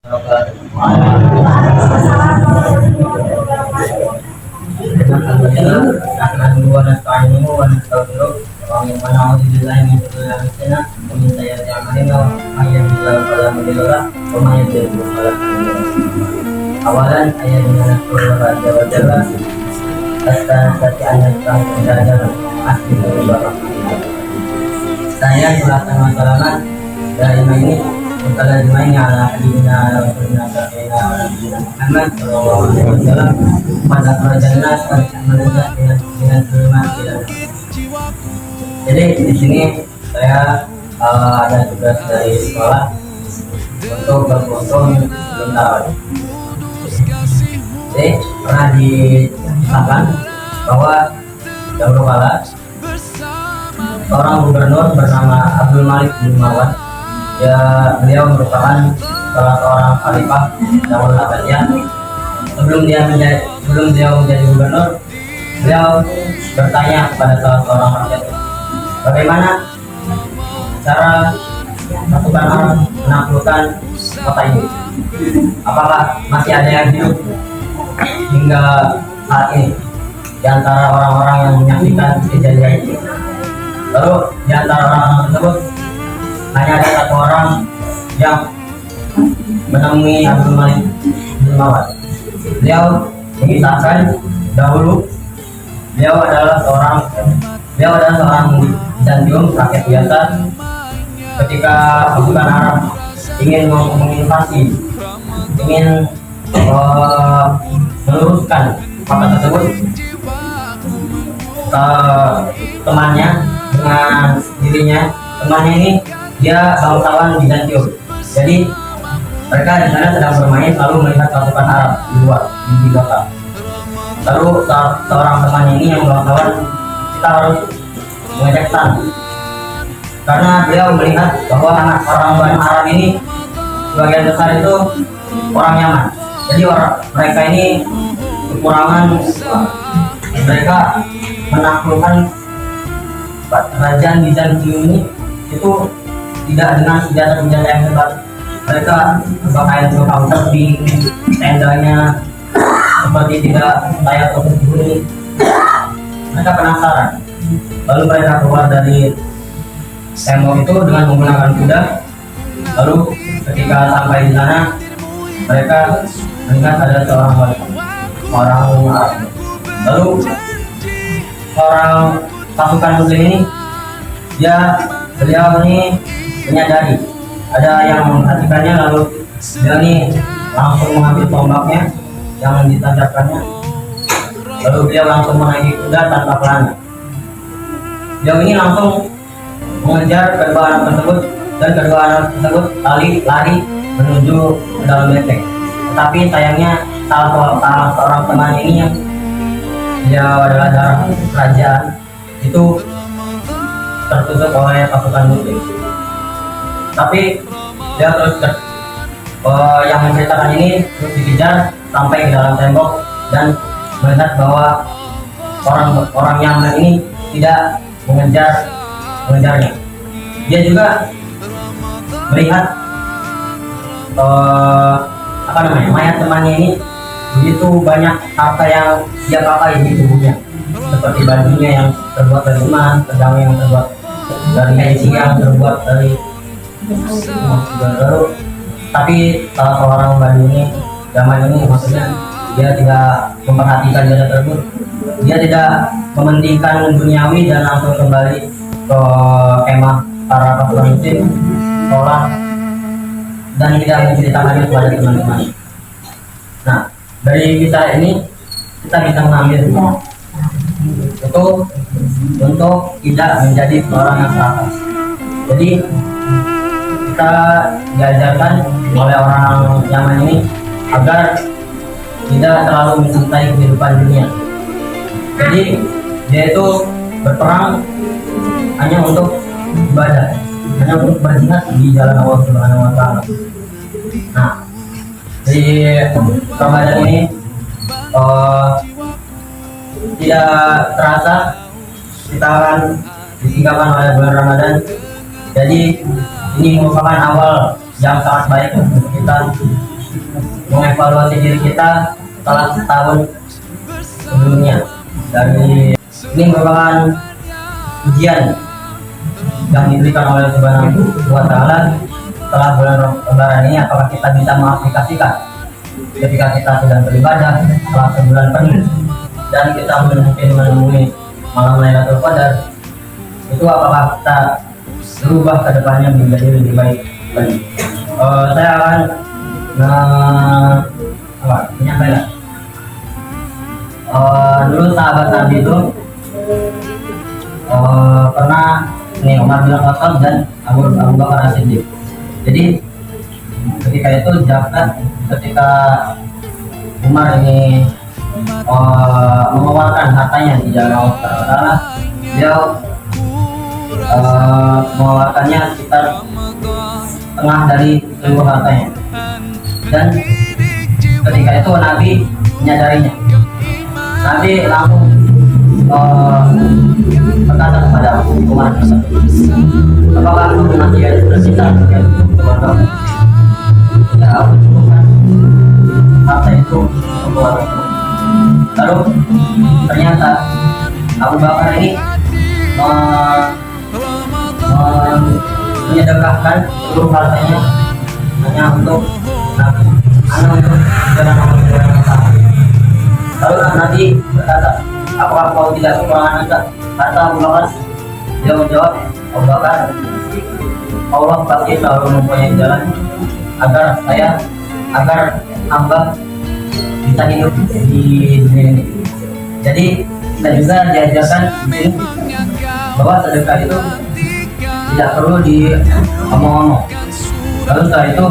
Awalan ayat dengan surah Jawa Astagfirullah ayat yang asli berubah. Saya melakukan masalah dari ini untuk semuanya ala hadina Rasulullah Muhammad sallallahu alaihi wasallam pada kerajaan dengan terima kasih. Jadi di sini saya ada tugas dari sekolah untuk berfoto sebentar. Jadi pernah diceritakan bahwa dahulu kala seorang gubernur bernama Abdul Malik bin Marwan, beliau merupakan salah seorang khalifah Daul Abbasiyah. Sebelum beliau menjadi gubernur, beliau bertanya kepada salah seorang rakyat, bagaimana cara pasukan Arab menaklukkan kota ini? Apakah masih ada yang hidup hingga saat ini di antara orang-orang yang menyaksikan kejadian itu? Lalu di antara orang tersebut hanya ada satu orang yang menemui Abdul Malik bin Marwan. Beliau mengisahkan dahulu beliau adalah seorang Bizantium, rakyat biasa. Ketika pasukan Arab ingin menginvasi, ingin meluruskan kota tersebut, temannya dengan dirinya, temannya ini dia bangsawan Bizantium. Jadi mereka di sana sedang bermain, lalu melihat pasukan Arab di luar di belakang. Lalu seorang temannya ini yang bangsawan, kita harus mengajak stand, karena beliau melihat bahwa orang Arab ini sebagian besar itu orang Yaman. Jadi mereka ini kekurangan, mereka menaklukkan kerajaan Bizantium ini itu tidak dengan senjata-senjata yang hebat. Mereka berpakaian berkaus tebing, tendanya seperti tidak layak untuk dihuni. Mereka penasaran, lalu mereka keluar dari tembok itu dengan menggunakan kuda. Lalu ketika sampai di sana, mereka melihat ada seorang orang Arab. Lalu orang pasukan muslim ini, beliau ini menyadari ada yang memperhatikannya, lalu dia ini langsung mengambil tombaknya yang ditancapkannya. Lalu beliau langsung menaiki kuda tanpa pelana. Beliau ini langsung mengejar kedua anak tersebut, dan kedua anak tersebut lari menuju ke dalam benteng. Tetapi sayangnya salah seorang teman ini yang dia adalah darah kerajaan itu tertusuk oleh pasukan muslim. Tapi dia terus yang menceritakan ini terus dikejar sampai ke dalam tembok dan melihat bahwa orang Yaman ini tidak mengejarnya. Dia juga melihat mayat temannya ini begitu banyak harta yang dia pakai di tubuhnya, seperti bajunya yang terbuat dari emas, pedang yang terbuat dari kayu yang terbuat dari baru. Tapi salah seorang badu ini, zaman ini maksudnya, dia tidak memperhatikan jasa tersebut. Dia tidak mementingkan duniawi dan langsung kembali ke kemah para pasukan muslim, sholat, dan tidak menceritakannya kepada teman-teman. Nah, dari kisah ini kita bisa mengambil itu untuk tidak menjadi orang yang serakah. Jadi kita diajarkan oleh orang Yaman ini agar tidak terlalu mencintai kehidupan dunia. Jadi dia itu berperang hanya untuk ibadah, hanya untuk berjihad di jalan Allah Subhanahu wa Ta'ala. Nah, di Ramadan ini tidak terasa kita akan ditinggalkan oleh bulan Ramadan. Jadi ini merupakan awal yang sangat baik untuk kita mengevaluasi diri kita setelah setahun sebelumnya. Dari ini merupakan ujian yang diberikan oleh Subhanahu wa Ta'ala setelah bulan Lebaran ini, apakah kita bisa mengaplikasikan ketika kita sedang beribadah setelah sebulan penuh dan kita mungkin menemui malam Lailatul Qadar, itu apakah kita berubah ke depannya menjadi lebih baik lagi. Saya akan menyampaikan dulu sahabat Nabi itu pernah Umar bin Khattab dan Abu Bakar As-Siddiq. Jadi ketika itu ketika Umar ini mengeluarkan hartanya di jalan Allah Taala, dia mengeluarkannya sekitar setengah dari seluruh hartanya. Dan ketika itu Nabi menyadarinya. Nabi langsung berkata kepada Umar tersebut, apakah kamu masih ada tersisa keluarga? Ya, aku cukupkan harta itu untuk keluarga. Lalu ternyata Abu Bakar ini menyedekahkan seluruh hartanya hanya untuk Nabi, hanya untuk jalan Allah. Lalu Nabi berkata, apakah kau tidak kekurangan harta Abu Bakar? Dia menjawab, Abu Bakar, Allah pasti selalu mempunyai jalan agar hamba bisa hidup di dunia ini. Jadi kita juga diajarkan bahwa sedekah itu tidak perlu diomong-omong. Lalu setelah itu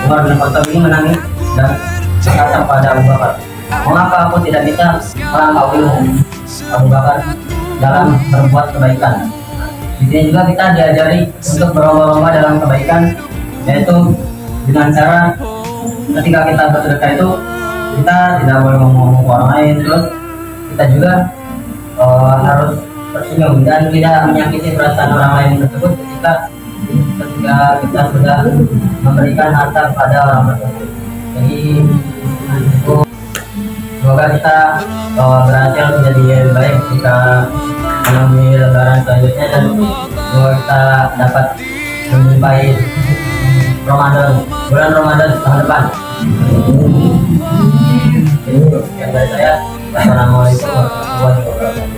Umar bin Khattab ini menangis dan berkata kepada Abu Bakar, mengapa aku tidak bisa melampauimu Abu Bakar dalam berbuat kebaikan? Di sini juga kita diajari untuk berlomba-lomba dalam kebaikan, yaitu dengan cara ketika kita bersedekah itu kita tidak boleh ngomong ke orang lain, terus kita juga harus tersenyum dan tidak menyakiti perasaan orang lain tersebut ketika kita sudah memberikan harta kepada orang tersebut. Jadi semoga kita berhasil menjadi lebih baik jika menemui Lebaran selanjutnya, dan semoga kita dapat menjumpai bulan Ramadan tahun depan. Jadi yang dari saya, assalamualaikum warahmatullahi wabarakatuh.